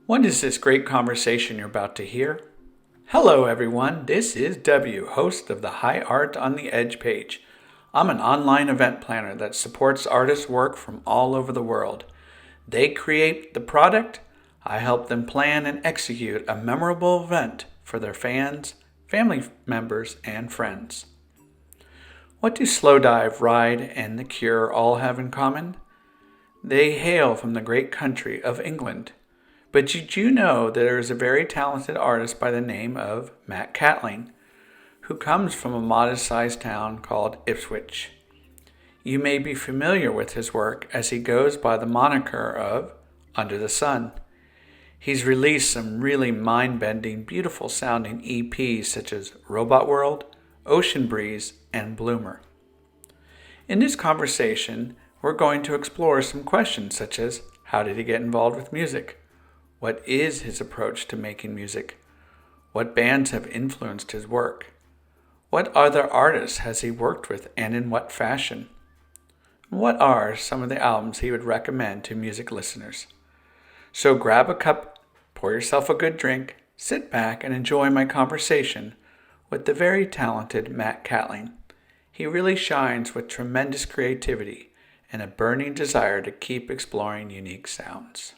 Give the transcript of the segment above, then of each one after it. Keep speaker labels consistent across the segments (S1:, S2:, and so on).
S1: What is this great conversation you're about to hear? Hello, everyone. This is W, host of the High Art on the Edge page. I'm an online event planner that supports artists' work from all over the world. They create the product, I help them plan and execute a memorable event for their fans, family members, and friends. What do Slowdive, Ride, and The Cure all have in common? They hail from the great country of England. But did you know there is a very talented artist by the name of Matt Catling, who comes from a modest-sized town called Ipswich? You may be familiar with his work as he goes by the moniker of Under the Sun. He's released some really mind-bending, beautiful-sounding EPs such as Robot World, Ocean Breeze, and Bloomer. In this conversation, we're going to explore some questions such as how did he get involved with music? What is his approach to making music? What bands have influenced his work? What other artists has he worked with and in what fashion? What are some of the albums he would recommend to music listeners? So grab a cup, pour yourself a good drink, sit back and enjoy my conversation with the very talented Matt Catling. He really shines with tremendous creativity and a burning desire to keep exploring unique sounds.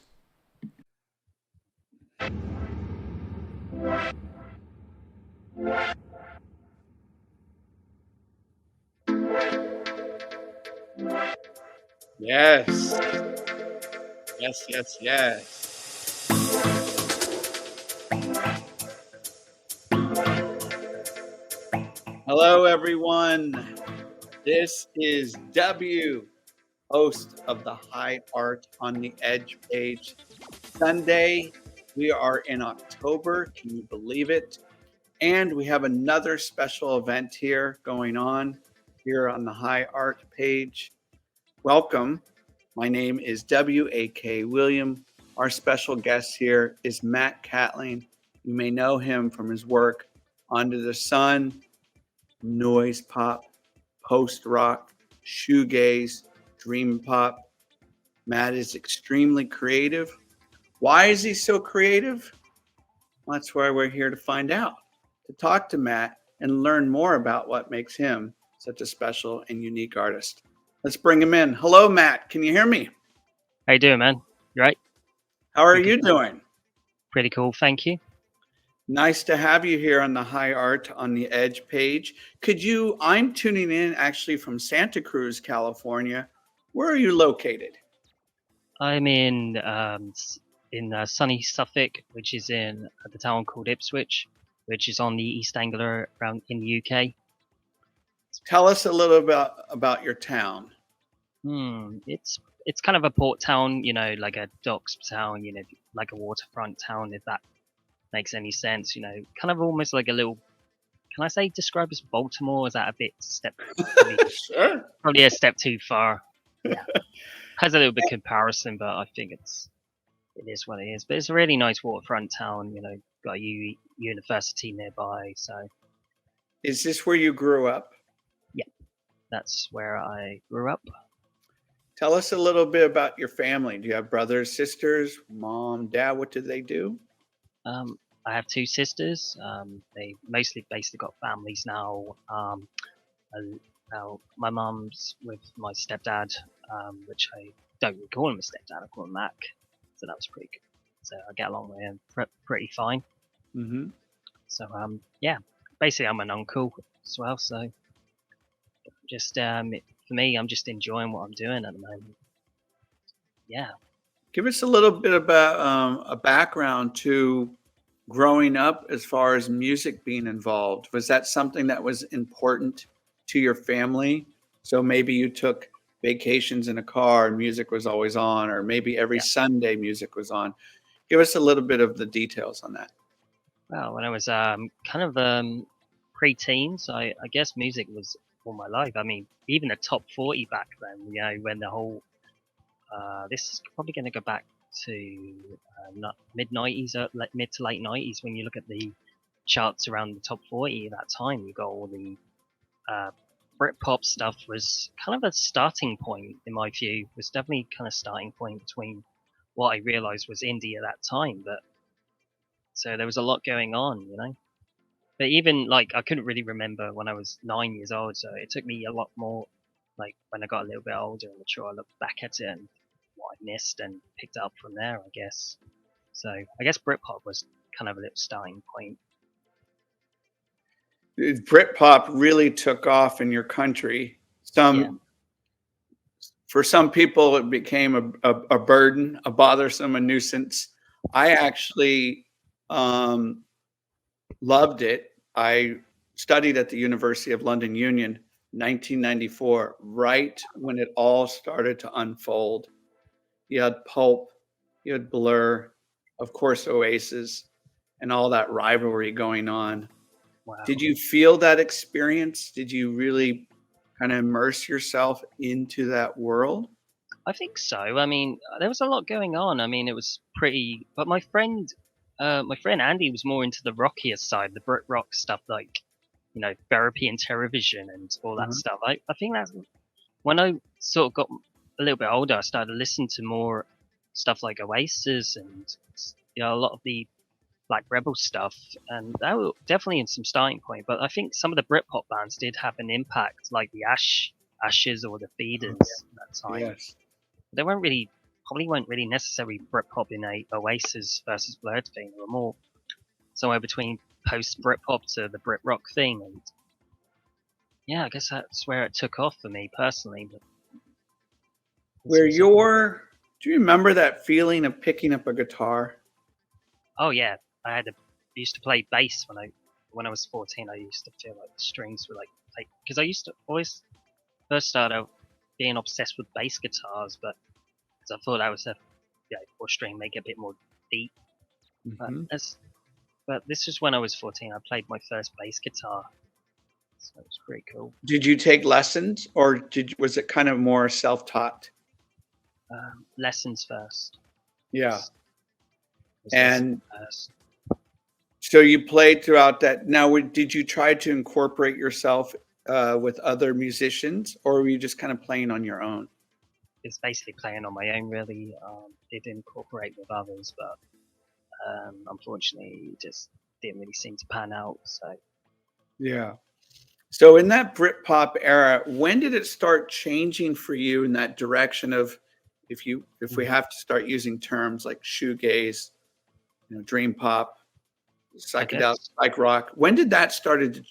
S2: Yes. Yes, yes, yes. Hello, everyone. This is W, host of the High Art on the Edge page. Sunday, we are in October. Can you believe it? And we have another special event here going on here on the High Art page. Welcome. My name is W.A.K. William. Our special guest here is Matt Catling. You may know him from his work Under the Sun, noise pop, post rock, shoegaze, dream pop. Matt is extremely creative. Why is he so creative? Well, that's why we're here to find out, to talk to Matt and learn more about what makes him such a special and unique artist. Let's bring him in. Hello, Matt. Can you hear me?
S3: How you doing, man? You right?
S2: How are you doing?
S3: Pretty cool, thank you.
S2: Nice to have you here on the High Art on the Edge page. I'm tuning in actually from Santa Cruz, California. Where are you located?
S3: I'm in sunny Suffolk, which is in the town called Ipswich, which is on the East Anglia around in the UK.
S2: Tell us a little about your town.
S3: It's kind of a port town, like a docks town, like a waterfront town, if that makes any sense. Kind of almost like a little. Can I say describe as Baltimore? Is that a bit
S2: Sure.
S3: probably a step too far? Yeah, has a little bit comparison, but I think it is what it is. But it's a really nice waterfront town. Got a university nearby, so.
S2: Is this where you grew up?
S3: Yeah, that's where I grew up.
S2: Tell us a little bit about your family. Do you have brothers, sisters, mom, dad? What do they do?
S3: I have two sisters. They mostly basically got families now. Now my mom's with my stepdad, which I don't really call him a stepdad. I call him Mac. So that was pretty good. So I get along with him pretty fine.
S2: Mm-hmm.
S3: So yeah, basically I'm an uncle as well. So just for me, I'm just enjoying what I'm doing at the moment. Yeah.
S2: Give us a little bit about a background to growing up as far as music being involved. Was that something that was important to your family? So maybe you took vacations in a car and music was always on, or maybe every Sunday music was on. Give us a little bit of the details on that.
S3: Well, when I was kind of pre-teens, I guess music was all my life. I mean, even the top 40 back then, when the whole this is probably going to go back to mid 90s, mid to late 90s. When you look at the charts around the top 40 at that time, you got all the Britpop stuff was kind of a starting point in my view. Was definitely kind of starting point between what I realized was indie at that time. But so there was a lot going on, you know. But even like I couldn't really remember when I was 9 years old, so it took me a lot more. Like when I got a little bit older and mature, I looked back at it and what I missed and picked it up from there, I guess. So I guess Britpop was kind of a little starting point.
S2: Britpop really took off in your country.
S3: Yeah,
S2: For some people, it became a burden, a bothersome, a nuisance. I actually um, loved it. I studied at the University of London Union, 1994, right when it all started to unfold. You had Pulp, you had Blur, of course, Oasis, and all that rivalry going on.
S3: wow.
S2: Did you feel that experience? Did you really kind of immerse yourself into that world?
S3: I think so. I mean, there was a lot going on. I mean, it was pretty. But my friend Andy was more into the rockier side, the Brit rock stuff, like therapy and television and all that
S2: Uh-huh.
S3: stuff. I think that's when I sort of got a little bit older. I started to listen to more stuff like Oasis and a lot of the Black Rebel stuff, and that was definitely in some starting point. But I think some of the Britpop bands did have an impact, like the Ashes or the
S2: Oh,
S3: Feeders at that
S2: yeah.
S3: time.
S2: Yes.
S3: They probably weren't really necessarily Britpop in a Oasis versus Blur thing. They were more somewhere between post Britpop to the Brit rock thing, and yeah, I guess that's where it took off for me personally. But this
S2: Where
S3: was
S2: do you remember that feeling of picking up a guitar?
S3: oh yeah, I used to play bass when I was 14. I used to feel like the strings were like because I used to always first start out being obsessed with bass guitars, but because I thought that was a 4 string make it a bit more deep. But
S2: Mhm.
S3: this was when I was 14. I played my first bass guitar, so it was pretty cool.
S2: Did you take lessons or was it kind of more self-taught?
S3: Lessons first.
S2: Yeah.
S3: Was, was lessons
S2: And
S3: first.
S2: so you played throughout that. Now, did you try to incorporate yourself with other musicians, or were you just kind of playing on your own?
S3: It's basically playing on my own, really. Did incorporate with others, but unfortunately, it just didn't really seem to pan out. So
S2: Yeah. So in that Britpop era, when did it start changing for you in that direction of if we
S3: mm,
S2: have to start using terms like shoegaze, dream pop,
S3: I
S2: psychedelic,
S3: guess.
S2: psych rock, when did that started to,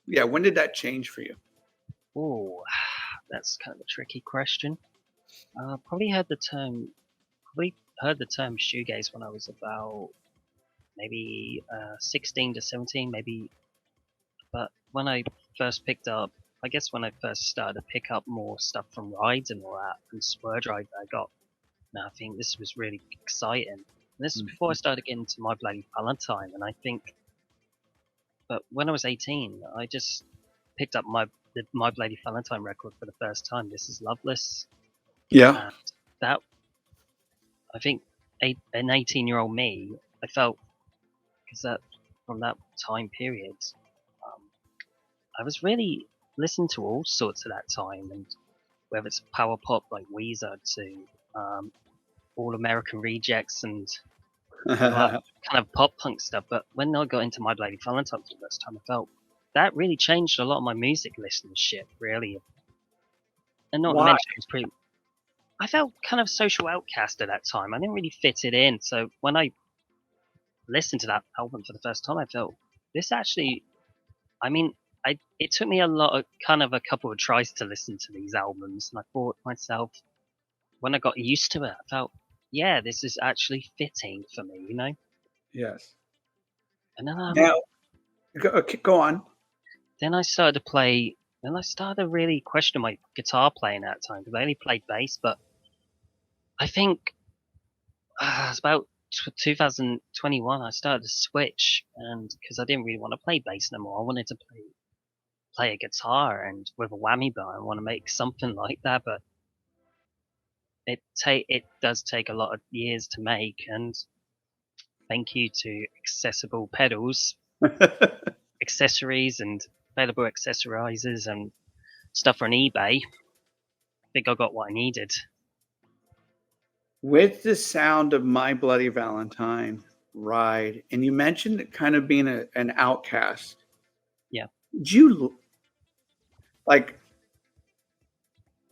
S2: yeah, when did that change for you?
S3: Oh, that's kind of a tricky question. Probably heard the term. Probably heard the term shoegaze when I was about maybe 16 to 17, maybe. But when I first picked up, I guess when I first started to pick up more stuff from rides and all that, and Spur Drive, I got. Now I think this was really exciting. And this is before I
S2: Mhm.
S3: started getting to My Bloody Valentine, and I think. But when I was 18, I just picked up the My Bloody Valentine record for the first time. This is Loveless,
S2: Yeah.
S3: and that I think an 18-year-old me, I felt because that from that time period, um, I was really listening to all sorts at that time, and whether it's power pop like Weezer to All American Rejects and all that kind of pop punk stuff. But when I got into My Bloody Valentine for the first time, I felt that really changed a lot of my music listenership, really. And not to
S2: Why?
S3: mention, it was pretty. I felt kind of social outcast at that time. I didn't really fit it in. So when I listened to that album for the first time, I felt this actually. I mean, it took me a lot of kind of a couple of tries to listen to these albums, and I thought to myself when I got used to it, I felt, yeah, this is actually fitting for me, you know.
S2: Yes.
S3: And
S2: Now, okay, go on.
S3: then I started to play. Then I started to really question my guitar playing at that time because I only played bass. But I think it's about 2021 I started to switch, and because I didn't really want to play bass no more, I wanted to play a guitar and with a whammy bar. I want to make something like that, but it does take a lot of years to make. And thank you to accessible pedals, accessories, and available accessorizers and stuff on eBay. I think I got what I needed.
S2: With the sound of My Bloody Valentine, Ride, and you mentioned it kind of being an outcast.
S3: Yeah.
S2: Do you like,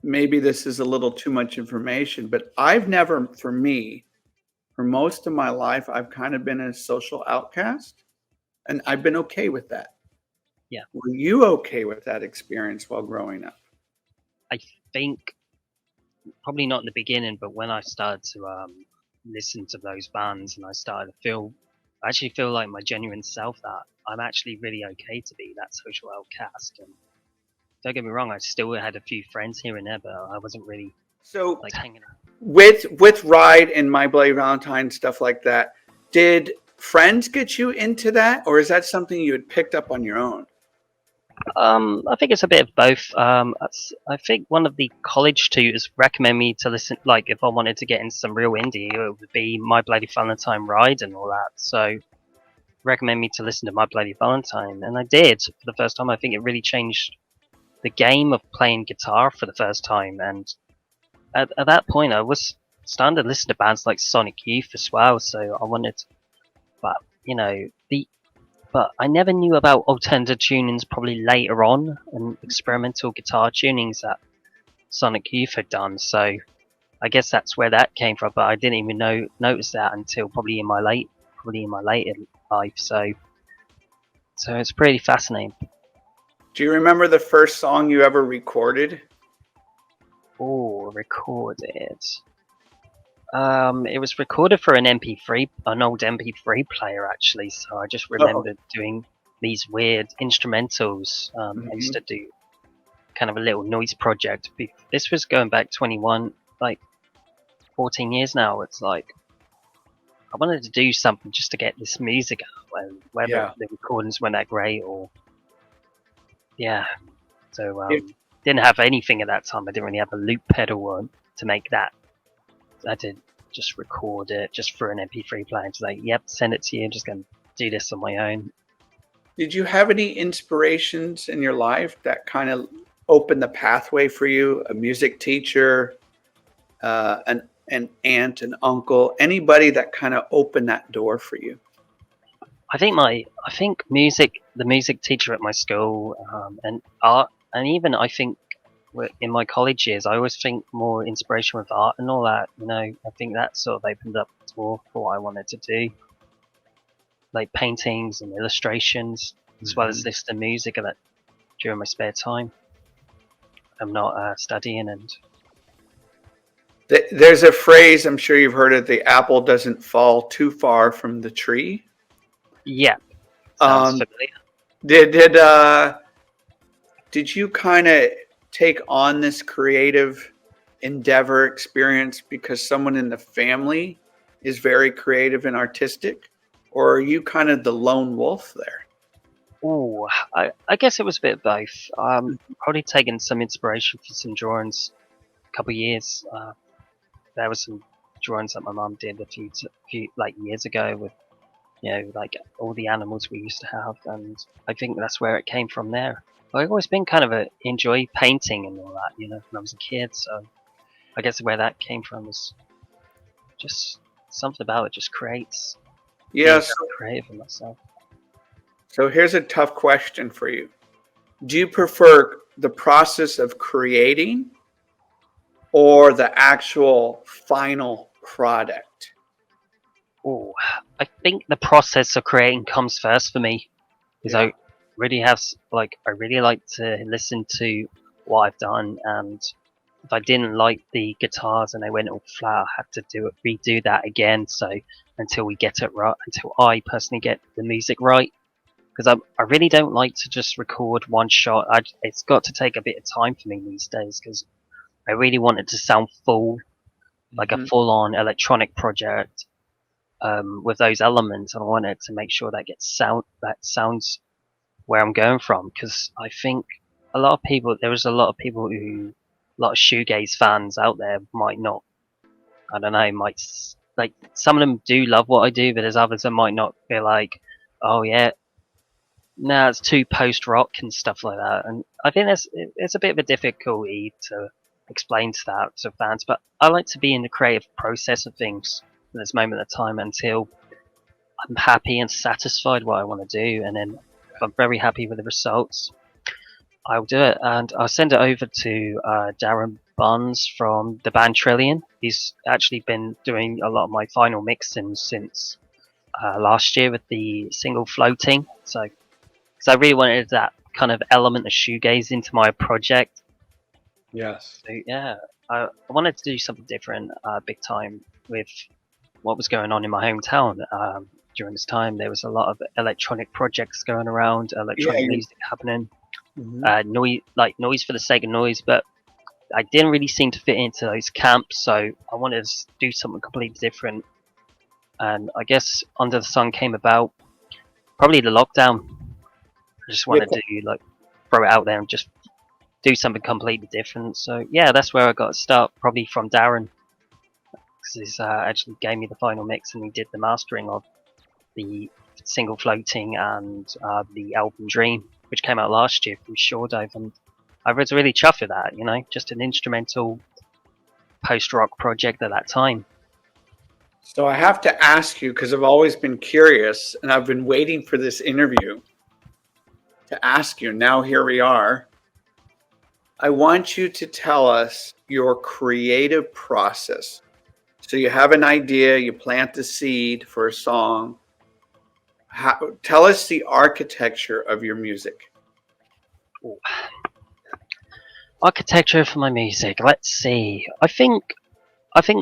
S2: maybe this is a little too much information, but I've never, for me, for most of my life, I've kind of been a social outcast, and I've been okay with that.
S3: Yeah.
S2: Were you okay with that experience while growing up?
S3: I think probably not in the beginning, but when I started to listen to those bands and I started to I actually feel like my genuine self that I'm actually really okay to be that social outcast. And don't get me wrong, I still had a few friends here and there, but I wasn't really
S2: So
S3: like hanging out.
S2: with Ride and My Bloody Valentine, stuff like that, did friends get you into that, or is that something you had picked up on your own?
S3: I think it's a bit of both. I think one of the college tutors recommended me to listen, like if I wanted to get into some real indie, it would be My Bloody Valentine Ride and all that. So recommend me to listen to My Bloody Valentine, and I did for the first time. I think it really changed the game of playing guitar for the first time, and at that point, I was starting to listen to bands like Sonic Youth as well. So I wanted, but you know, but I never knew about alternative tunings probably later on and experimental guitar tunings that Sonic Youth had done. So I guess that's where that came from. But I didn't even notice that until probably in my later life. So it's pretty fascinating.
S2: Do you remember the first song you ever recorded?
S3: Oh, recorded. It was recorded for an old MP3 player actually. So I just
S2: Oh,
S3: remembered doing these weird instrumentals. I used
S2: mhm.
S3: to do kind of a little noise project. This was going back 21, like 14 years now. It's like I wanted to do something just to get this music out, and whether
S2: Yeah.
S3: the recordings weren't that great or yeah. So
S2: If
S3: didn't have anything at that time. I didn't really have a loop pedal on to make that. I did just record it just for an MP3 player. It's like, yep, send it to you. I'm just gonna do this on my own.
S2: Did you have any inspirations in your life that kind of opened the pathway for you? A music teacher, an aunt, an uncle, anybody that kind of opened that door for you?
S3: I think the music teacher at my school, and art, and even I think in my college years, I always think more inspiration with art and all that. You know, I think that sort of opened up the door for what I wanted to do, like paintings and illustrations, as well as
S2: Mhm.
S3: listening to music and that during my spare time. I'm not studying and
S2: There's a phrase, I'm sure you've heard it, the apple doesn't fall too far from the tree.
S3: yeah, sounds
S2: Um,
S3: familiar.
S2: did did uh, did you kind of take on this creative endeavor experience because someone in the family is very creative and artistic, or are you kind of the lone wolf there?
S3: Oh, I guess it was a bit of both. Probably taken some inspiration for some drawings a couple of years. There was some drawings that my mum did a few like years ago with like all the animals we used to have, and I think that's where it came from there. I've always been kind of enjoy painting and all that, when I was a kid. So I guess where that came from is just something about it just creates being
S2: Yes.
S3: very creative in myself.
S2: So here's a tough question for you. Do you prefer the process of creating or the actual final product?
S3: Oh, I think the process of creating comes first for me because
S2: Yeah.
S3: I really I really like to listen to what I've done, and if I didn't like the guitars and they went all flat, I had to redo that again. So until we get it right, until I personally get the music right, because I really don't like to just record one shot. It's got to take a bit of time for me these days because I really want it to sound full, like a
S2: Mhm.
S3: full-on electronic project with those elements, and I want it to make sure that sounds where I'm going from. Because I think there is a lot of people a lot of shoegaze fans out there might not. I don't know, like some of them do love what I do, but there's others that might not feel like, oh yeah, it's too post rock and stuff like that. And I think it's a bit of a difficulty to explain to that to fans. But I like to be in the creative process of things at this moment of time until I'm happy and satisfied what I want to do, and then if I'm very happy with the results, I'll do it, and I'll send it over to Darren Buns from the band Trillion. He's actually been doing a lot of my final mixing since last year with the single Floating. So, because I really wanted that kind of element of shoegaze into my project.
S2: Yes.
S3: So yeah, I wanted to do something different, big time, with what was going on in my hometown. During this time, there was a lot of electronic projects going around, electronic music happening. Noise for the sake of noise, but I didn't really seem to fit into those camps, so I wanted to do something completely different. And I guess Under the Sun came about probably the lockdown. I just wanted to like throw it out there and just do something completely different. So yeah, that's where I got to start, probably from Darren, because he actually gave me the final mix and he did the mastering of the single Floating and the album Dream, which came out last year through Shore Dive, and I was really chuffed with that. You know, just an instrumental post-rock project at that time.
S2: So I have to ask you, because I've always been curious and I've been waiting for this interview to ask you. Now here we are. I want you to tell us your creative process. So you have an idea, you plant the seed for a song. Tell us the architecture of your music.
S3: Ooh. Architecture for my music. Let's see. I think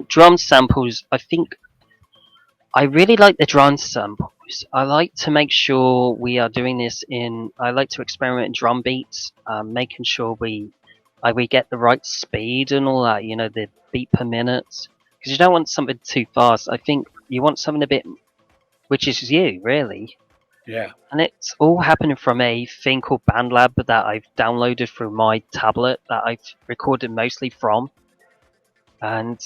S3: drum samples. I really like the drum samples. I like to make sure we are doing this in. I like to experiment in drum beats, making sure we get the right speed and all that. You know, the beat per minute, because you don't want something too fast. I think you want something a bit, which is you really.
S2: Yeah.
S3: And it's all happening from a thing called BandLab that I've downloaded through my tablet that I've recorded mostly from. And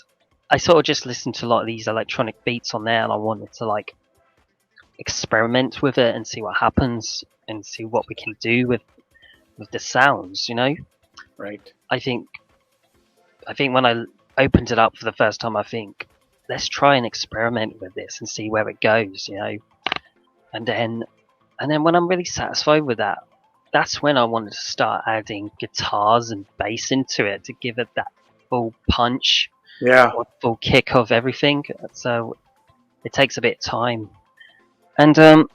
S3: I sort of just listened to a lot of these electronic beats on there, and I wanted to like experiment with it and see what happens and see what we can do with the sounds, you know?
S2: Right.
S3: I think when I opened it up for the first time, I think let's try and experiment with this and see where it goes, you know? And then when I'm really satisfied with that, that's when I wanted to start adding guitars and bass into it to give it that full punch, or full kick of everything. So it takes a bit of time. And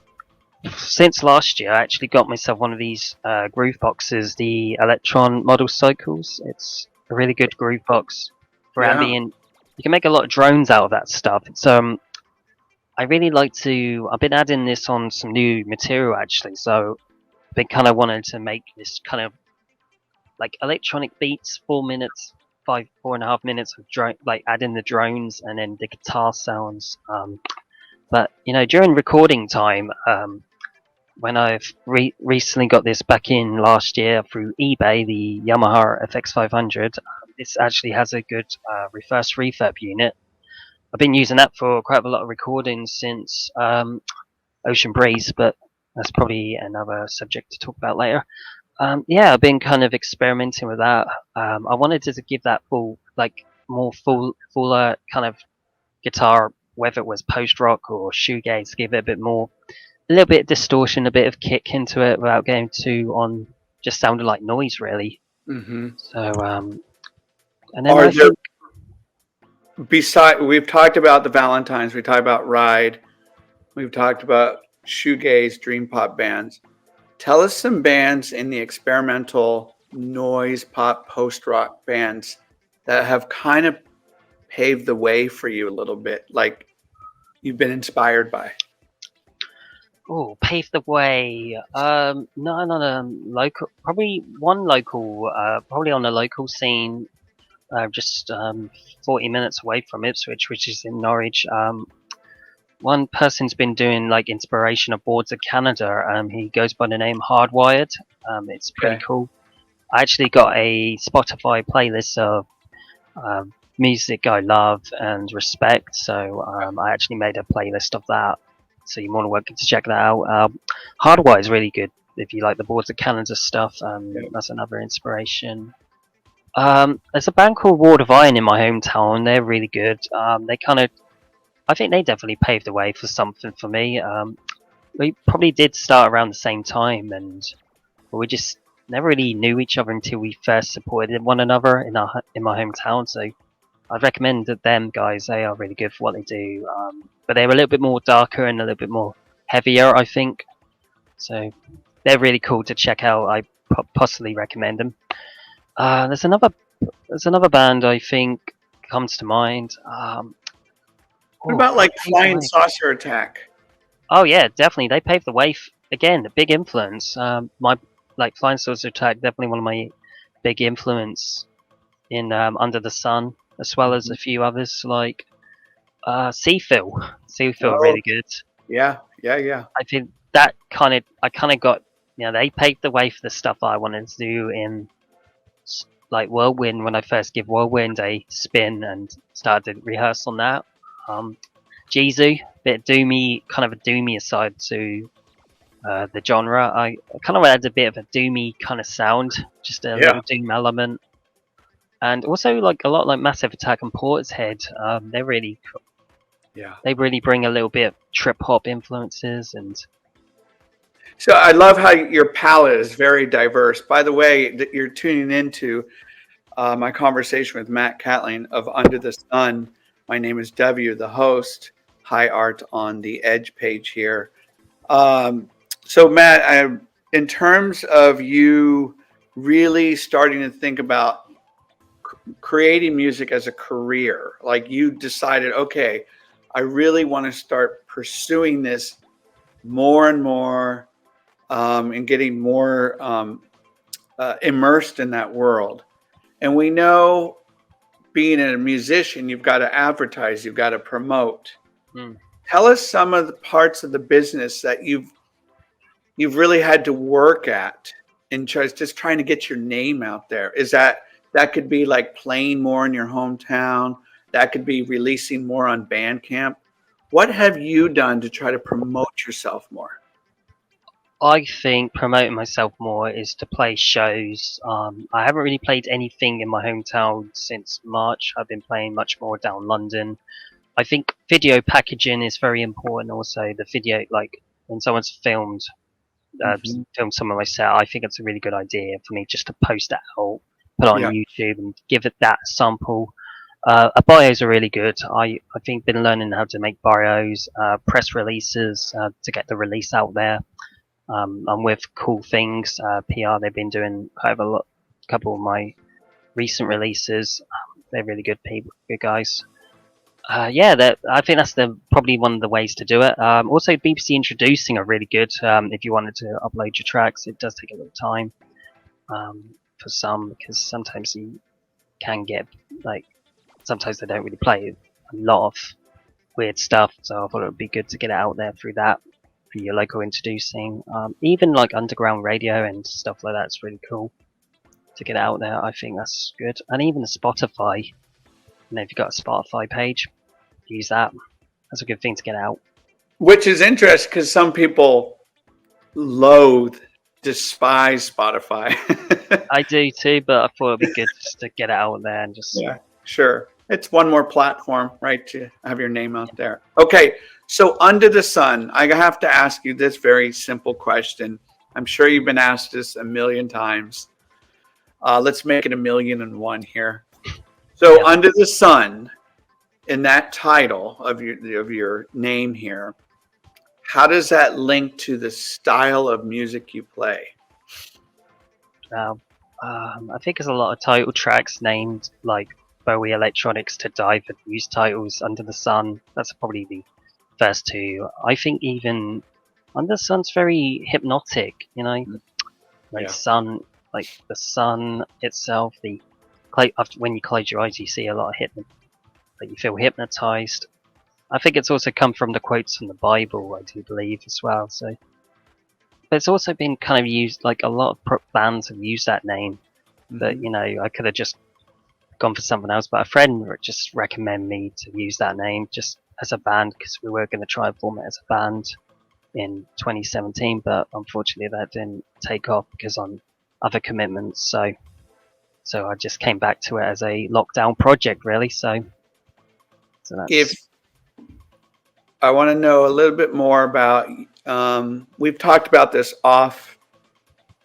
S3: since last year, I actually got myself one of these groove boxes, the Electron Model Cycles. It's a really good groove box for ambient. You can make a lot of drones out of that stuff. It's I really like to. I've been adding this on some new material actually, so I've been kind of wanting to make this kind of like electronic beats, 4 minutes, 4.5 minutes of drone, like adding the drones and then the guitar sounds. But you know, during recording time, when I've recently got this back in last year through eBay, the Yamaha FX500, this actually has a good reverse reverb unit. I've been using that for quite a lot of recordings since Ocean Breeze, but that's probably another subject to talk about later. Yeah, I've been kind of experimenting with that. I wanted to give that full, like more fuller kind of guitar, whether it was post rock or shoegaze, give it a bit more, a little bit of distortion, a bit of kick into it without getting too on, just sounding like noise really.
S2: Mm-hmm.
S3: So, and then think,
S2: we've talked about the Valentines, we talked about Ride, we've talked about shoegaze, dreampop bands. Tell us some bands in the experimental noise pop post rock bands that have kind of paved the way for you a little bit, like you've been inspired by.
S3: Oh, pave the way. No, not local. Probably one local. Probably on a local scene. Just 40 minutes away from Ipswich, which is in Norwich. One person's been doing like inspiration of Boards of Canada. He goes by the name Hardwired. It's pretty cool. I actually got a Spotify playlist of music I love and respect, so I actually made a playlist of that. So you're more than welcome to check that out. Hardwired is really good if you like the Boards of Canada stuff. That's another inspiration. There's a band called Ward of Iron in my hometown. They're really good. I think they definitely paved the way for something for me. We probably did start around the same time, and we just never really knew each other until we first supported one another in my hometown. So I'd recommend that them guys. They are really good for what they do. But they're a little bit more darker and a little bit more heavier, I think. So they're really cool to check out. I possibly recommend them. There's another band I think comes to mind.
S2: What about
S3: What
S2: like
S3: came to
S2: Flying
S3: mind?
S2: Saucer Attack?
S3: Oh yeah, definitely. They paved the way. Again, a big influence. My like Flying Saucer Attack, definitely one of my big influence in Under the Sun, as well as
S2: Mhm.
S3: a few others like Seafill. Seafill are
S2: Oh,
S3: really good.
S2: yeah, yeah, yeah.
S3: I think I kind of got, they paved the way for the stuff I wanted to do in like Whirlwind when I first give Whirlwind a spin and started to rehearse on that. Um, Jizu, bit doomy, kind of a doomy side to the genre. I kind of had a bit of a doomy kind of sound, just a
S2: Yeah,
S3: little doom element, and also like a lot like Massive Attack and Portishead.
S2: yeah.
S3: They really bring a little bit of trip hop influences, and
S2: So I love how your palette is very diverse. By the way, that you're tuning into my conversation with Matt Catling of Under the Sun. My name is W, the host. High Art on the Edge page here. Um, so Matt, in terms of you really starting to think about creating music as a career, like you decided, okay, I really want to start pursuing this more and more, and getting more immersed in that world. And we know being a musician, you've got to advertise, you've got to promote.
S3: mm,
S2: Tell us some of the parts of the business that you've really had to work at in just trying to get your name out there. Is that could be like playing more in your hometown? That could be releasing more on Bandcamp. What have you done to try to promote yourself more?
S3: I think promoting myself more is to play shows. I haven't really played anything in my hometown since March. I've been playing much more down London. I think video packaging is very important. Also, the video, like when someone's
S2: Hmm.
S3: filmed some of my set, I think it's a really good idea for me just to post that out, put it on
S2: Yeah,
S3: YouTube, and give it that sample. Bios are really good. I think been learning how to make bios, press releases to get the release out there. I'm with Cool Things PR. They've been doing kind of couple of my recent releases. They're really good people, good guys. Yeah, I think that's probably one of the ways to do it. Also, BBC introducing are really good. If you wanted to upload your tracks, it does take a little time for some because sometimes you can get like sometimes they don't really play a lot of weird stuff. So I thought it would be good to get it out there through that for your local introducing. Even like underground radio and stuff like that's really cool to get out there. I think that's good, and even the Spotify. If you've got a Spotify page, use that. That's a good thing to get out.
S2: which is interesting because some people loathe, despise Spotify.
S3: I do too, but I thought it'd be good just to get it out there and just
S2: Yeah, sure. It's one more platform, right, to have your name out there. Okay, so Under the Sun, I have to ask you this very simple question. I'm sure you've been asked this a million times. Let's make it 1,000,001 here. So,
S3: yeah.
S2: Under the Sun, in that title of your name here, how does that link to the style of music you play?
S3: Um, I think there's a lot of title tracks named like Bowie Electronics to Dive and use titles Under the Sun. That's probably the first two. I think even Under the Sun's very hypnotic, like
S2: Yeah.
S3: sun, like the sun itself. After when you close your eyes, you see a lot of like you feel hypnotized. I think it's also come from the quotes from the Bible, I do believe as well. So, but it's also been kind of used like a lot of bands have used that name. But
S2: Hmm.
S3: I could have just gone for something else. But a friend just recommended me to use that name just as a band because we were going to try and form it as a band in 2017, but unfortunately that didn't take off because on other commitments. So So I just came back to it as a lockdown project, really. So that's.
S2: If I want to know a little bit more about, we've talked about this off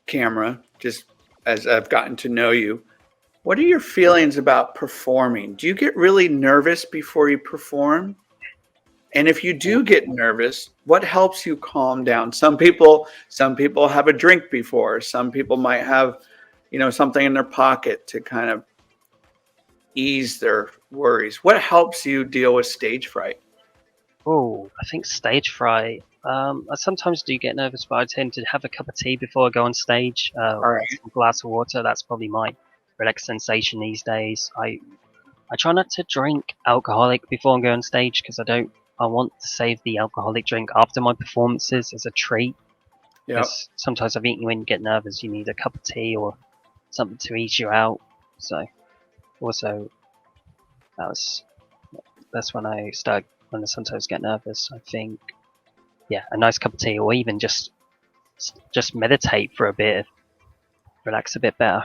S2: camera, just as I've gotten to know you. What are your feelings about performing? Do you get really nervous before you perform? And if you do get nervous, what helps you calm down? Some people have a drink before. Some people might have, something in their pocket to kind of ease their worries. What helps you deal with stage fright?
S3: Oh, I think stage fright. I sometimes do get nervous, but I tend to have a cup of tea before I go on stage.
S2: All right.
S3: Some glass of water. That's probably my relaxed sensation these days. I try not to drink alcoholic before I go on stage because I want to save the alcoholic drink after my performances as a treat.
S2: Yeah.
S3: Because sometimes I think when you get nervous, you need a cup of tea or something to ease you out. So also that's when I sometimes get nervous. I think a nice cup of tea or even just meditate for a bit, relax a bit better.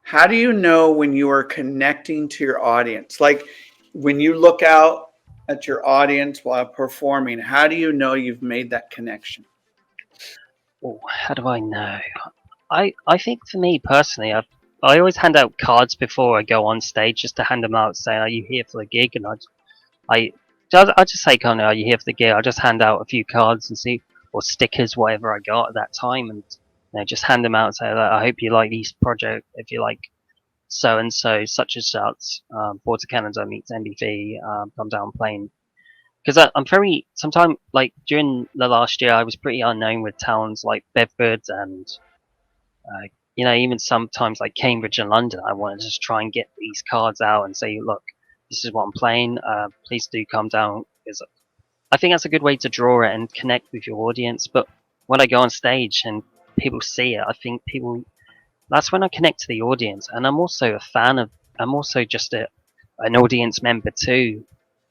S2: How do you know when you are connecting to your audience? Like when you look out at your audience while performing, how do you know you've made that connection?
S3: Oh, how do I know? I think for me personally, I always hand out cards before I go on stage just to hand them out, saying, "Are you here for the gig?" And I just say, "Kind of, are you here for the gig?" I just hand out a few cards and see, or stickers, whatever I got at that time, and just hand them out and say, "I hope you like these project. If you like so and so, such and such, Porter Canada meets NBV, come down playing." Because I'm very sometimes like during the last year, I was pretty unknown with towns like Bedford and even sometimes like Cambridge and London. I wanted to just try and get these cards out and say, look, this is what I'm playing. Please do come down. Because I think that's a good way to draw it and connect with your audience. But when I go on stage and people see it, I think that's when I connect to the audience. And I'm also a fan of, I'm also just an audience member too.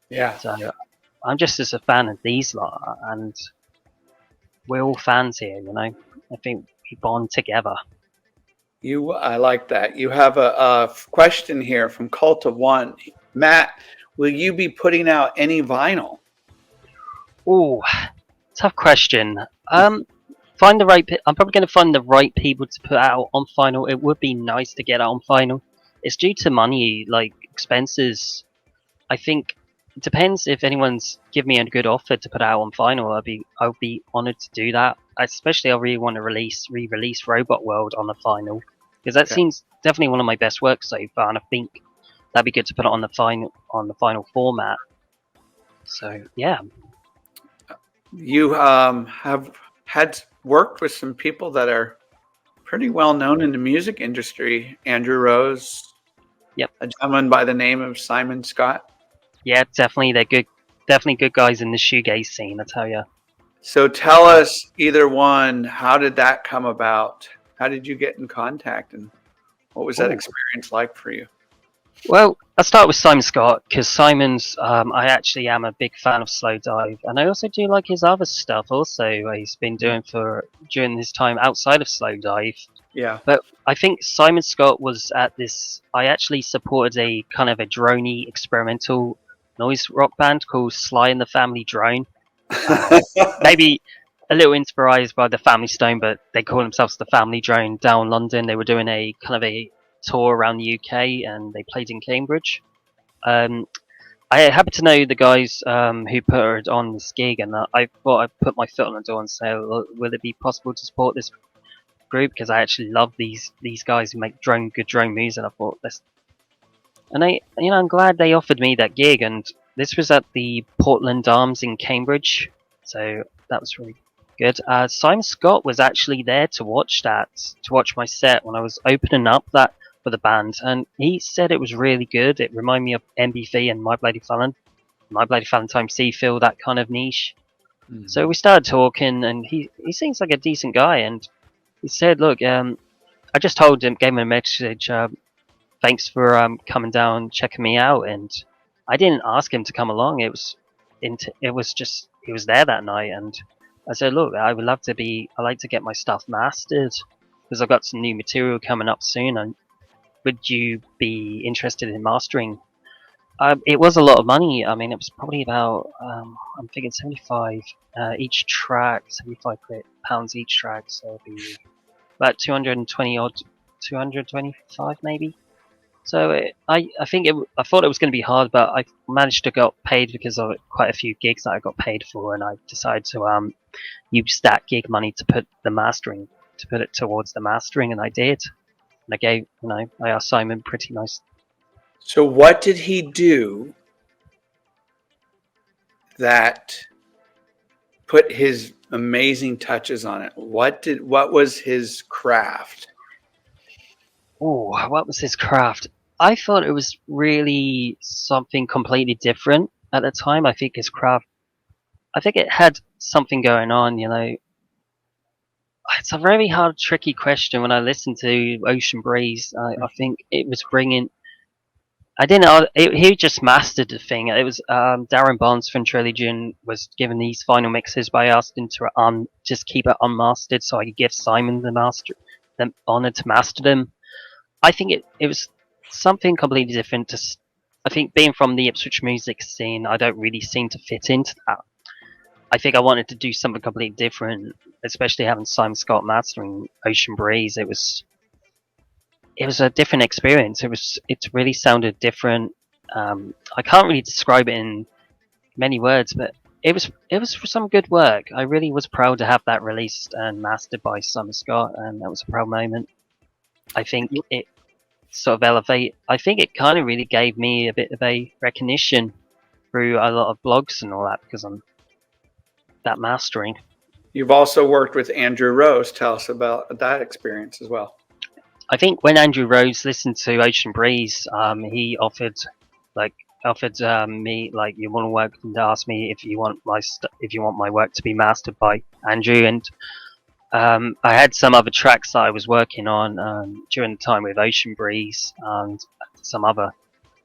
S2: Yeah.
S3: So I'm just as a fan of these lot. And we're all fans here, I think we bond together.
S2: I like that. You have a question here from Cult of One. Matt, will you be putting out any vinyl?
S3: Oh, tough question. Find the right. I'm probably going to find the right people to put out on final. It would be nice to get out on final. It's due to money, like expenses. I think it depends if anyone's give me a good offer to put out on final. I'll be honored to do that. Especially, I really want to re-release Robot World on the final because that seems definitely one of my best works so far, and I think that'd be good to put it on the final format. So yeah.
S2: You have had worked with some people that are pretty well known in the music industry. Andrew Rose.
S3: Yep.
S2: A gentleman by the name of Simon Scott.
S3: Yeah, definitely. They're good. Definitely good guys in the shoegaze scene, I tell you.
S2: So tell us, either one, how did that come about? How did you get in contact, and what was that experience like for you?
S3: Well, I'll start with Simon Scott because Simon's. I actually am a big fan of Slow Dive, and I also do like his other stuff. Also, he's been doing during his time outside of Slow Dive.
S2: Yeah.
S3: But I think Simon Scott was at this. I actually supported a kind of a droney experimental noise rock band called Sly and the Family Drone. Maybe a little inspired by the Family Stone, but they call themselves the Family Drone down London. They were doing a kind of a tour around the UK and they played in Cambridge. I happen to know the guys who put on this gig, and I thought I'd put my foot on the door and say, will it be possible to support this group? Because I actually love these guys who make good drone music. And I thought I'm glad they offered me that gig, and this was at the Portland Arms in Cambridge, so that was really good. Simon Scott was actually there to watch my set when I was opening up that for the band, and he said it was really good. It reminded me of MBV and My Bloody Valentine Time Seafield, that kind of niche. Mm-hmm. So we started talking, and he seems like a decent guy, and he said, look, I just gave him a message, thanks for coming down, checking me out, and I didn't ask him to come along. It was just he was there that night, and I said, look, I like to get my stuff mastered because I've got some new material coming up soon, and would you be interested in mastering? It was a lot of money. I mean, it was probably about I'm thinking 75 each track, 75 pounds each track, so it'd be about 220 odd, 225 maybe. So I think I thought it was going to be hard, but I managed to get paid because of quite a few gigs that I got paid for, and I decided to use that gig money to put it towards the mastering, and I did. And I gave, I asked Simon pretty nice.
S2: So what did he do that put his amazing touches on it? What was his craft?
S3: Oh, what was his craft? I thought it was really something completely different at the time. I think his craft, I think it had something going on, It's a very hard, tricky question. When I listened to Ocean Breeze, I think it was bringing. I didn't know. He just mastered the thing. It was Darren Barnes from Trilogy was given these final mixes, but I asked him to just keep it unmastered so I could give Simon the honor to master them. I think it was something completely different. I think being from the Ipswich music scene, I don't really seem to fit into that. I think I wanted to do something completely different, especially having Simon Scott mastering Ocean Breeze. It was a different experience. It really sounded different. I can't really describe it in many words, but it was some good work. I really was proud to have that released and mastered by Simon Scott, and that was a proud moment. I think it sort of I think it kind of really gave me a bit of a recognition through a lot of blogs and all that because I'm that mastering.
S2: You've also worked with Andrew Rose. Tell us about that experience as well.
S3: I think when Andrew Rose listened to Ocean Breeze, he offered me like you want to work and asked me if you want my work to be mastered by Andrew, and I had some other tracks that I was working on during the time with Ocean Breeze and some other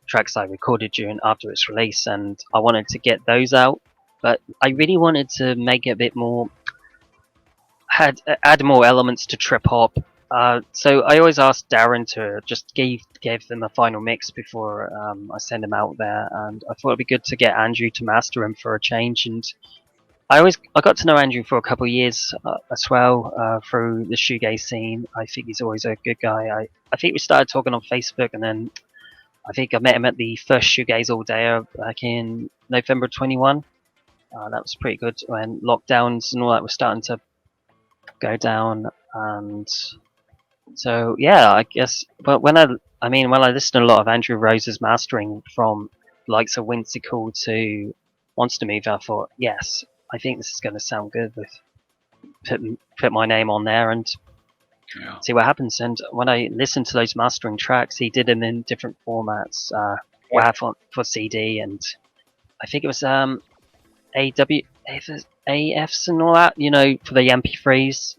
S3: tracks I recorded after its release, and I wanted to get those out, but I really wanted to make it a bit more, add more elements to trip hop. So I always asked Darren to just give them a final mix before I send them out there, and I thought it'd be good to get Andrew to master him for a change. And I got to know Andrew for a couple of years as well through the shoegaze scene. I think he's always a good guy. I think we started talking on Facebook, and then I think I met him at the first shoegaze all day back in November 21. That was pretty good when lockdowns and all that were starting to go down, and so yeah, I guess. But when I listened to a lot of Andrew Rose's mastering from likes of Whimsical to Monster Move, I thought, yes, I think this is going to sound good with put my name on there and see what happens. And when I listened to those mastering tracks, he did them in different formats. WAV for CD, and I think it was AFs and all that, for the MP3s.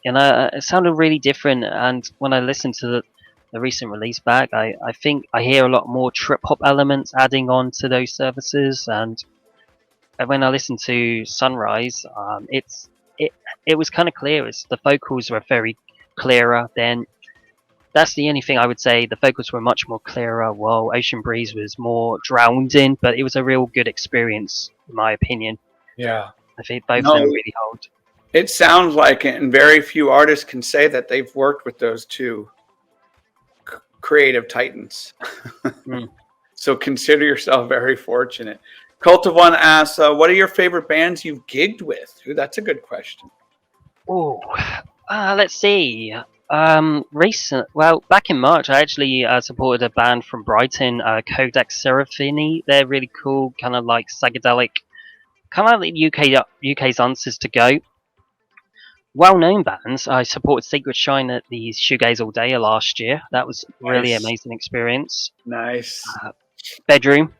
S3: It sounded really different. And when I listened to the recent release back, I think I hear a lot more trip hop elements adding on to those services. And when I listened to Sunrise, it was kind of clear. The vocals were very clearer then. That's the only thing I would say. The vocals were much more clearer, while Ocean Breeze was more drowned in. But it was a real good experience, in my opinion.
S1: Yeah,
S3: I think both of them really hold.
S2: It sounds like it, and very few artists can say that they've worked with those two creative titans. So consider yourself very fortunate. Cult of One asks, what are your favorite bands you've gigged with? Ooh, that's a good question.
S3: Oh, let's see. Back in March, I actually supported a band from Brighton, Codex Seraphini. They're really cool, kind of like psychedelic, kind of like UK's answers to Go. Well-known bands. I supported Secret Shine at the Shoegaze All Day last year. That was really amazing experience.
S2: Nice.
S3: Bedroom,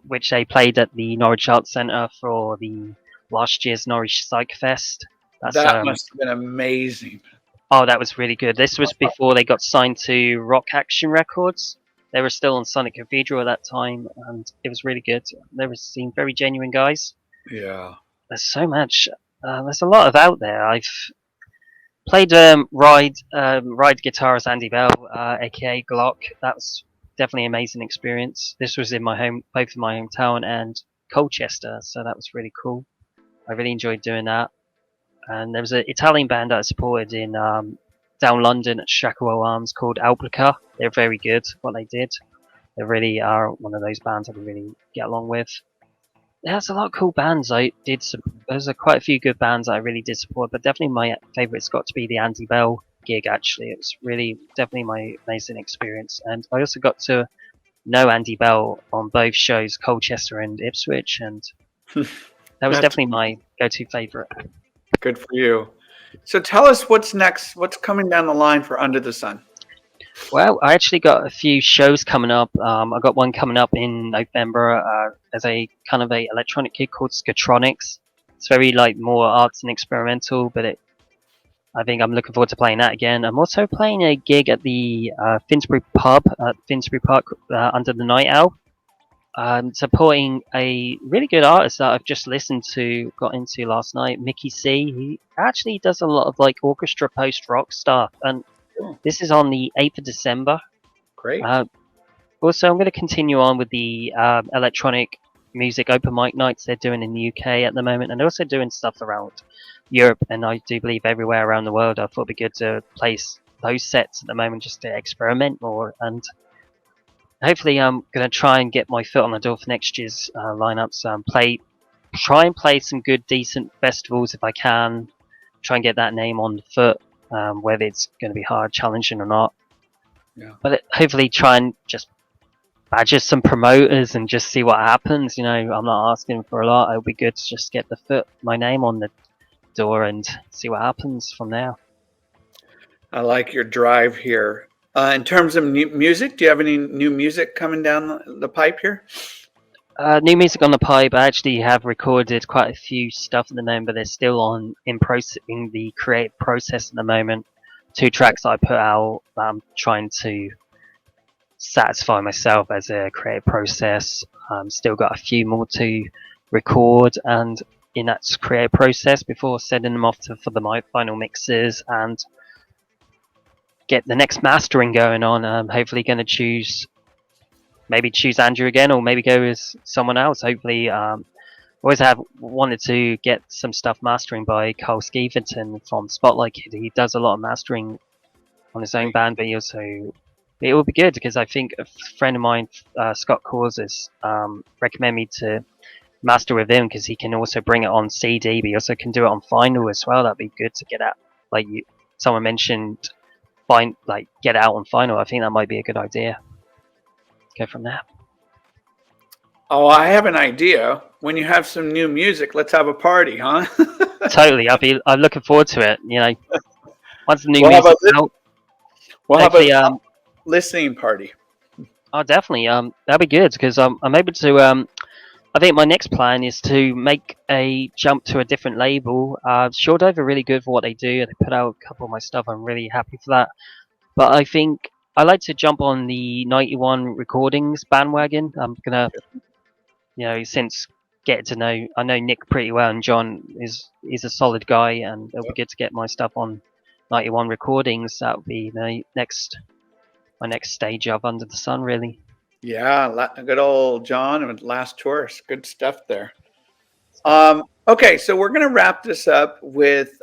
S3: which they played at the Norwich Arts Centre for the last year's Norwich Psych Fest.
S2: That must have been amazing.
S3: Oh, that was really good. This was before they got signed to Rock Action Records. They were still on Sonic Cathedral at that time, and it was really good. They seemed very genuine guys.
S2: Yeah.
S3: There's so much. There's a lot of out there. I've Played ride guitar as Andy Bell, aka Glock. That was definitely an amazing experience. This was in both in my hometown and Colchester, so that was really cool. I really enjoyed doing that. And there was an Italian band that I supported in down London at Shacklewell Arms called Alplica. They're very good at what they did. They really are one of those bands I can really get along with. There's a lot of cool bands I did. There's quite a few good bands I really did support, but definitely my favourite's got to be the Andy Bell gig. Actually, it was really definitely my amazing experience, and I also got to know Andy Bell on both shows, Colchester and Ipswich, and that was
S1: That's
S3: definitely my go-to favourite.
S1: good for you. So tell us what's next. What's coming down the line for Under the Sun?
S3: Well, I actually got a few shows coming up. I got one coming up in November as a kind of a electronic gig called Skatronics. It's very like more arts and experimental, but I think I'm looking forward to playing that again. I'm also playing a gig at the Finsbury pub at Finsbury Park under the Night Owl. Supporting a really good artist that I've just got into last night, Mickey C. He actually does a lot of like orchestra post-rock stuff, and this is on the 8th of December.
S1: Great.
S3: Also, I'm going to continue on with the electronic music open mic nights they're doing in the UK at the moment, and they're also doing stuff around Europe, and I do believe everywhere around the world. I thought it'd be good to place those sets at the moment just to experiment more, and hopefully I'm going to try and get my foot on the door for next year's lineups. Try and play some good, decent festivals if I can. Try and get that name on the foot, whether it's going to be hard, challenging or not.
S1: Yeah.
S3: But hopefully try and just badger some promoters and just see what happens. You know, I'm not asking for a lot. It'll be good to just get my name on the door and see what happens from there.
S1: I like your drive here. In terms of new music, do you have any new music coming down the pipe here?
S3: New music on the pipe. I actually have recorded quite a few stuff at the moment, but they're still in the creative process at the moment. 2 tracks that I put out that I'm trying to satisfy myself as a creative process. Still got a few more to record and in that creative process before sending them off for my final mixes and get the next mastering going on. I'm hopefully going to choose Andrew again, or maybe go with someone else. Hopefully, always have wanted to get some stuff mastering by Carl Skeeverton from Spotlight Kid. He does a lot of mastering on his own band, but it will be good because I think a friend of mine, Scott Causes, recommend me to master with him because he can also bring it on CD, but he also can do it on vinyl as well. That'd be good to get out. Someone mentioned, get out on vinyl. I think that might be a good idea. Go from there.
S1: Oh, I have an idea. When you have some new music, let's have a party, huh?
S3: Totally. I'm looking forward to it. You know, once the new
S1: Well,
S3: music's out.
S1: Well, how about listening party?
S3: Oh, definitely. That'd be good because I'm able to. I think my next plan is to make a jump to a different label. Short are really good for what they do. They put out a couple of my stuff. I'm really happy for that. But I think I like to jump on the 91 Recordings bandwagon. I'm gonna, since getting to know, I know Nick pretty well, and John is a solid guy, and it'll be good to get my stuff on 91 Recordings. That would be my next stage of Under the Sun, really.
S1: Yeah, good old John and Last Tourist. Good stuff there. Okay, so we're going to wrap this up with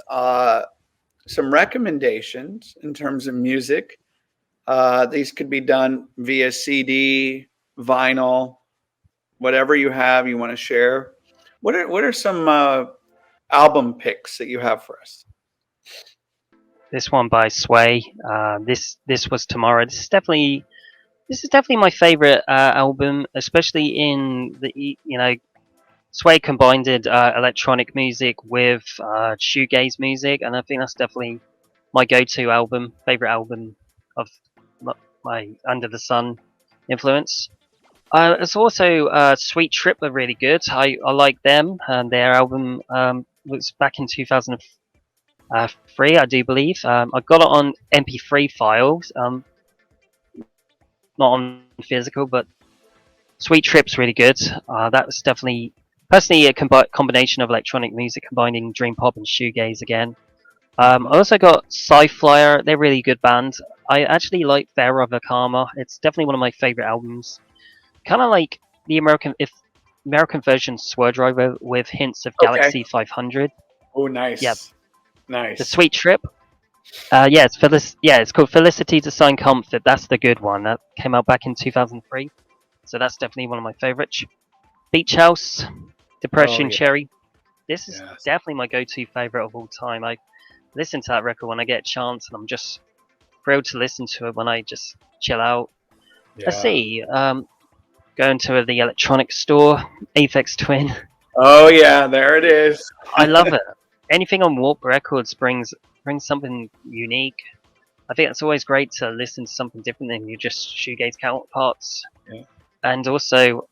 S1: some recommendations in terms of music. These could be done via CD, vinyl, whatever you want to share. What are some album picks that you have for us?
S3: This one by Sway. This was Tomorrow. This is definitely my favorite album, especially in the Sway combined electronic music with shoegaze music, and I think that's definitely my go-to favorite album of my Under the Sun influence. It's also Sweet Trip are really good. I like them, and their album was back in 2003, I do believe. I got it on MP3 files. Not on physical, but Sweet Trip's really good. That was definitely, personally, a combination of electronic music combining dream pop and shoegaze again. I also got Sci-Flyer. They're a really good band. I actually like Fair of Karma. It's definitely one of my favorite albums. Kind of like the American version Swervedriver with hints of
S1: Okay.
S3: Galaxy 500.
S1: Oh,
S3: Yep.
S1: nice.
S3: The
S1: Nice.
S3: Sweet Trip. It's called Felicity to Sign Comfort. That's the good one. That came out back in 2003. So that's definitely one of my favorites. Beach House,
S1: Oh,
S3: Depression
S1: yeah.
S3: Cherry. This is
S1: Yes.
S3: definitely my go-to favorite of all time. I listen to that record when I get a chance, and I'm just thrilled to listen to it when I just chill out. Let's
S1: Yeah.
S3: see. Going to the electronic store, Aphex Twin.
S1: Oh, yeah. There it is.
S3: I love it. Anything on Warp Records brings something unique. I think it's always great to listen to something different than your just shoegaze counterparts.
S1: Yeah.
S3: And also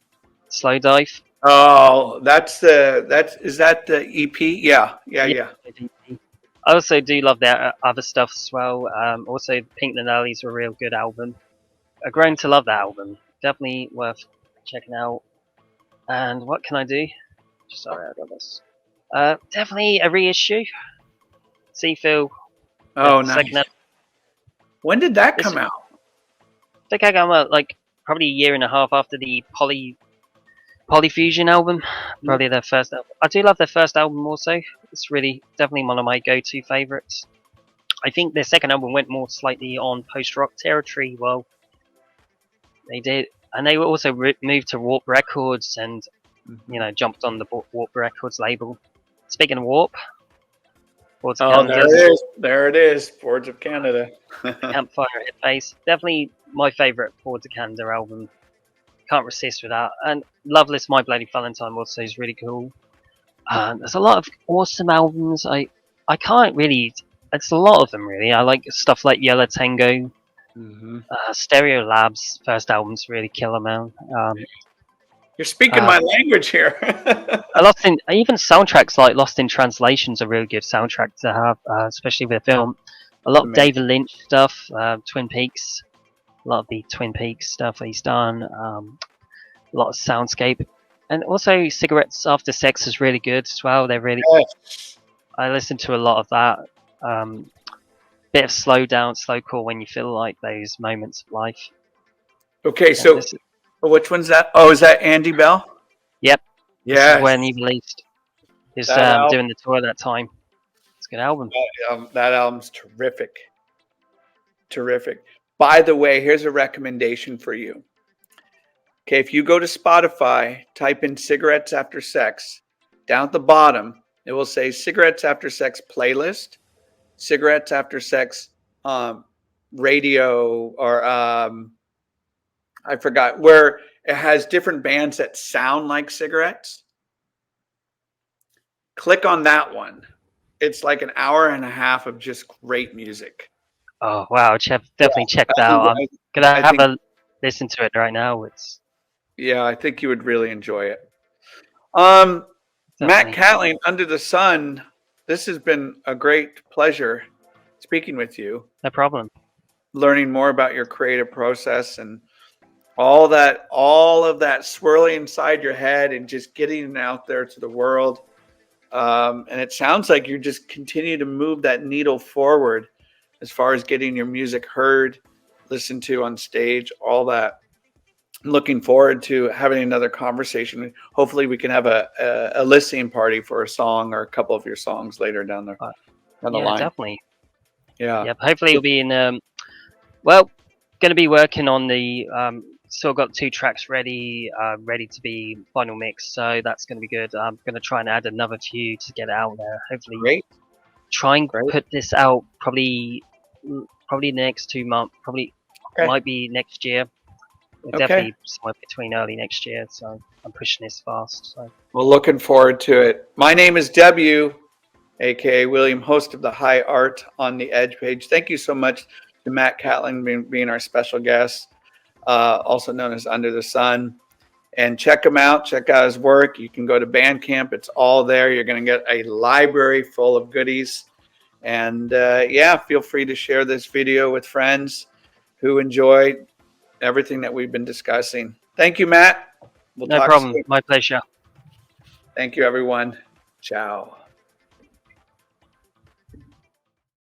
S3: Slow Dive.
S1: Oh, is that the EP? Yeah. Yeah.
S3: Yeah.
S1: Yeah.
S3: I also do love their other stuff as well. Also, Pink Nanali's a real good album. I've grown to love that album. Definitely worth checking out. And what can I do? Sorry, I got this. Definitely a reissue. See Phil.
S1: Oh,
S3: Second
S1: nice.
S3: album.
S1: When did that
S3: This
S1: come out?
S3: I think I got out like probably a year and a half after the Polyfusion album. Probably their first album. I do love their first album also. It's really definitely one of my go-to favorites. I think their second album went more slightly on post-rock territory. Well, they did, and they also moved to Warp Records and jumped on the Warp Records label. Speaking of Warp, Boards of
S1: Oh, there
S3: Canada's
S1: it is. There it is. Boards of Canada.
S3: Campfire Headface. Definitely my favourite Boards of Canada album. Can't resist with that. And Loveless My Bloody Valentine also is really cool. There's a lot of awesome albums. I can't really. It's a lot of them really. I like stuff like Yellow Tango,
S1: Hmm.
S3: Stereo Labs. First album's really killer, man.
S1: You're speaking
S3: Uh,
S1: my language here.
S3: Even soundtracks like Lost in Translation's a really good soundtrack to have, especially with a film. A lot of
S1: Amazing.
S3: David Lynch stuff, Twin Peaks. A lot of the Twin Peaks stuff he's done. A lot of soundscape, and also Cigarettes After Sex is really good as well. They're really.
S1: Yes.
S3: I listen to a lot of that. Bit of slowcore when you feel like those moments of life.
S1: Okay,
S3: Yeah,
S1: so which one's that? Oh, is that Andy Bell?
S3: Yep. This
S1: Yes.
S3: is when he released his
S1: That
S3: doing the tour at that time. It's a good album.
S1: That album's terrific. Terrific. By the way, here's a recommendation for you. Okay, if you go to Spotify, type in Cigarettes After Sex, down at the bottom, it will say Cigarettes After Sex playlist, Cigarettes After Sex radio, or I forgot, where it has different bands that sound like cigarettes. Click on that one. It's like an hour and a half of just great music.
S3: Oh wow, definitely check that out. I'm gonna have a listen to it right now.
S1: I think you would really enjoy it. Matt Catling, Under the Sun, this has been a great pleasure speaking with you.
S3: No problem.
S1: Learning more about your creative process and all of that swirling inside your head and just getting it out there to the world. And it sounds like you just continue to move that needle forward as far as getting your music heard, listened to on stage, all that. I'm looking forward to having another conversation. Hopefully we can have a listening party for a song or a couple of your songs later down the line.
S3: Definitely.
S1: Yeah.
S3: Yep. Hopefully it'll be in. Going to be working on the. Still got 2 tracks ready to be final mix. So that's going to be good. I'm going to try and add another few to get it out there. Hopefully.
S1: Great.
S3: Try and put this out probably the next 2 months. Probably might be next year. Definitely somewhere between early next year. So I'm pushing this fast. So.
S1: Well, looking forward to it. My name is W, aka William, host of the High Art on the Edge page. Thank you so much to Matt Catling being our special guest, also known as Under the Sun. And check him out. Check out his work. You can go to Bandcamp. It's all there. You're going to get a library full of goodies. And feel free to share this video with friends who enjoy everything that we've been discussing. Thank you, Matt.
S3: No problem. My pleasure.
S1: Thank you, everyone. Ciao.